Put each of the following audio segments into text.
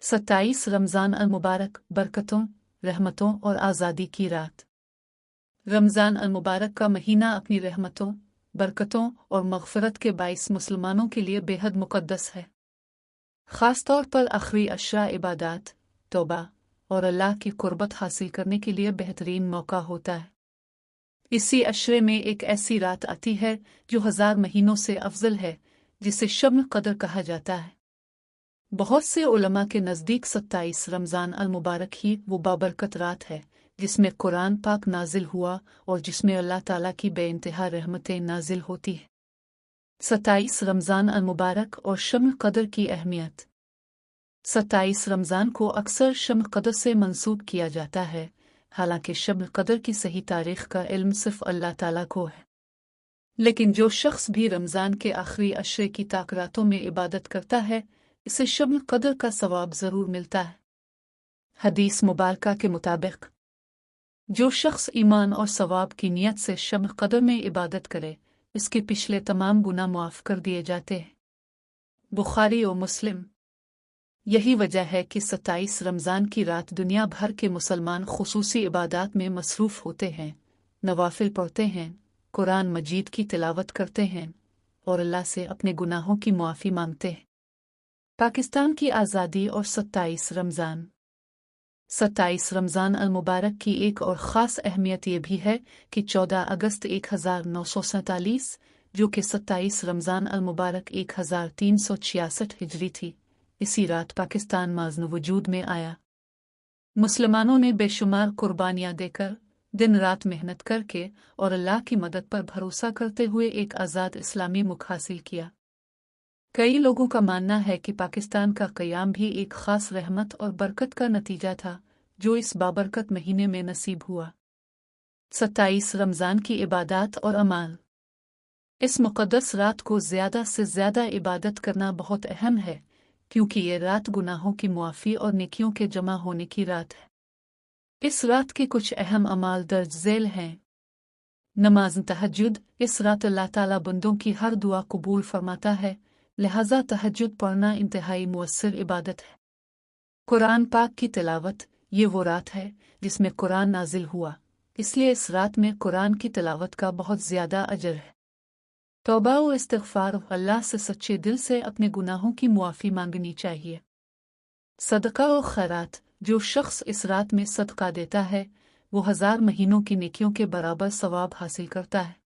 27 रमज़ान अल-मुबारक बरकतों, रहमतों और आज़ादी की रात। रमज़ान अल-मुबारक का महीना अपनी रहमतों, बरकतों और मग़फ़िरत के बाइस मुसलमानों के लिए बेहद मुक़द्दस है। ख़ास तौर पर आखिरी अशरा इबादत, तौबा और अल्लाह की क़ुर्बत हासिल करने के लिए बेहतरीन मौका होता है। इसी अशरे में एक ऐसी रात आती है जो 1000 महीनों से अफजल है, जिसे शब क़द्र कहा जाता है। बहुत से उलमा के नज़दीक 27 रमज़ान अल-मुबारक ही वो बाबरकत रात है जिसमें कुरान पाक नाजिल हुआ और जिसमें अल्लाह ताला की बेइंतहा रहमतें नाजिल होती हैं। 27 रमज़ान अल-मुबारक और शब क़द्र की अहमियत। 27 रमज़ान को अक्सर शब क़द्र से मंसूब किया जाता है, हालांकि शब क़द्र की सही तारीख़ का इल्म सिर्फ़ अल्लाह ताला को है। लेकिन जो शख्स भी रमज़ान के आखिरी अशरे की ताक़रातों में इबादत करता है, इसे शब क़द्र का सवाब ज़रूर मिलता है। हदीस मुबारका के मुताबिक जो शख्स ईमान और सवाब की नीयत से शब क़द्र में इबादत करे, इसके पिछले तमाम गुनाह मुआफ़ कर दिए जाते हैं। बुखारी और मुस्लिम। यही वजह है कि 27 रमज़ान की रात दुनिया भर के मुसलमान खुसूसी इबादत में मसरूफ़ होते हैं, नवाफिल पढ़ते हैं, कुरान मजीद की तिलावत करते हैं और अल्लाह से अपने गुनाहों की मुआफ़ी मांगते हैं। पाकिस्तान की आज़ादी और 27 रमज़ान। 27 रमज़ान अल-मुबारक की एक और ख़ास अहमियत ये भी है कि 14 अगस्त 1947, जो कि 27 रमज़ान अल-मुबारक 1366 हिजरी थी, इसी रात पाकिस्तान माज़न वजूद में आया। मुसलमानों ने बेशुमार कुर्बानियाँ देकर, दिन रात मेहनत करके और अल्लाह की मदद पर भरोसा करते हुए एक आज़ाद इस्लामी मुल्क हासिल किया। कई लोगों का मानना है कि पाकिस्तान का क़याम भी एक ख़ास रहमत और बरकत का नतीजा था, जो इस बाबरकत महीने में नसीब हुआ। 27 रमज़ान की इबादत और अमाल। इस मुक़द्दस रात को ज़्यादा से ज़्यादा इबादत करना बहुत अहम है, क्योंकि ये रात गुनाहों की मुआफ़ी और नेकियों के जमा होने की रात है। इस रात के कुछ अहम अमाल दर्ज झेल हैं। नमाज़ तहज्जुद। इस रात अल्लाह ताला बंदों की हर दुआ कबूल फरमाता है, लिहाजा तहज्जुद पढ़ना इंतहाई मुअस्सर इबादत है। कुरान पाक की तिलावत। ये वो रात है जिसमें कुरान नाजिल हुआ, इसलिए इस रात में कुरान की तिलावत का बहुत ज़्यादा अजर है। तौबा व इस्तिग़फ़ार। अल्लाह से सच्चे दिल से अपने गुनाहों की मुआफ़ी मांगनी चाहिए। सदका व खैरात। जो शख्स इस रात में सदका देता है, वो 1000 महीनों की नेकियों के बराबर सवाब हासिल करता है।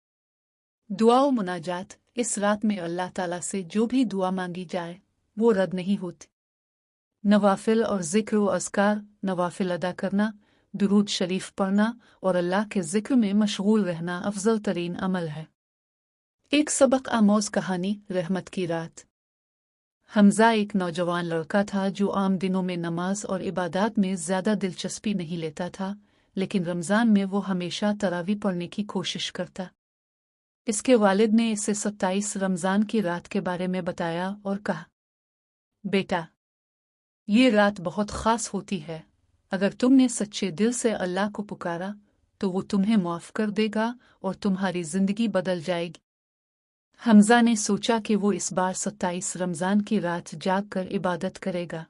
दुआ व मुनाजात। इस रात में अल्लाह ताला से जो भी दुआ मांगी जाए, वो रद्द नहीं होती। नवाफिल और ज़िक्र व अज़कार। नवाफिल अदा करना, दुरूद शरीफ पढ़ना और अल्लाह के ज़िक्र में मशगूल रहना अफजल तरीन अमल है। एक सबक आमोज़ कहानी। रहमत की रात। हमज़ा एक नौजवान लड़का था जो आम दिनों में नमाज और इबादत में ज़्यादा दिलचस्पी नहीं लेता था, लेकिन रमज़ान में वो हमेशा तरावी पढ़ने की कोशिश करता। इसके वालिद ने इसे 27 रमज़ान की रात के बारे में बताया और कहा, बेटा, ये रात बहुत ख़ास होती है। अगर तुमने सच्चे दिल से अल्लाह को पुकारा, तो वो तुम्हें माफ़ कर देगा और तुम्हारी ज़िंदगी बदल जाएगी। हमज़ा ने सोचा कि वो इस बार 27 रमज़ान की रात जाग कर इबादत करेगा।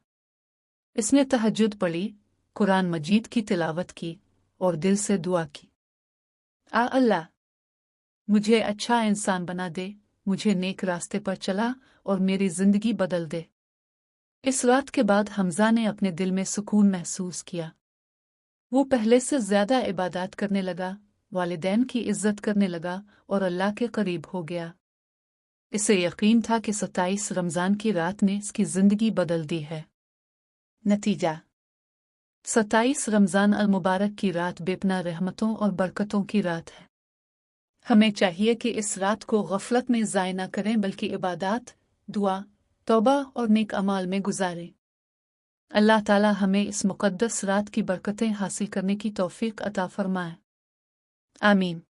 इसने तहज्जुद पढ़ी, कुरान मजीद की तिलावत की और दिल से दुआ की, अल्लाह, मुझे अच्छा इंसान बना दे, मुझे नेक रास्ते पर चला और मेरी ज़िंदगी बदल दे। इस रात के बाद हमज़ा ने अपने दिल में सुकून महसूस किया। वो पहले से ज़्यादा इबादत करने लगा, वालिदैन की इज़्ज़त करने लगा और अल्लाह के करीब हो गया। इसे यकीन था कि 27 रमज़ान की रात ने इसकी ज़िंदगी बदल दी है। नतीजा। 27 रमज़ान अल-मुबारक की रात बेपनाह रहमतों और बरकतों की रात है। हमें चाहिए कि इस रात को गफलत में ज़ाय न करें, बल्कि इबादत, दुआ, तौबा और नेक अमाल में गुजारें। अल्लाह ताला हमें इस मुक़द्दस रात की बरकतें हासिल करने की तौफ़ीक़ अता फ़रमाए। आमीन।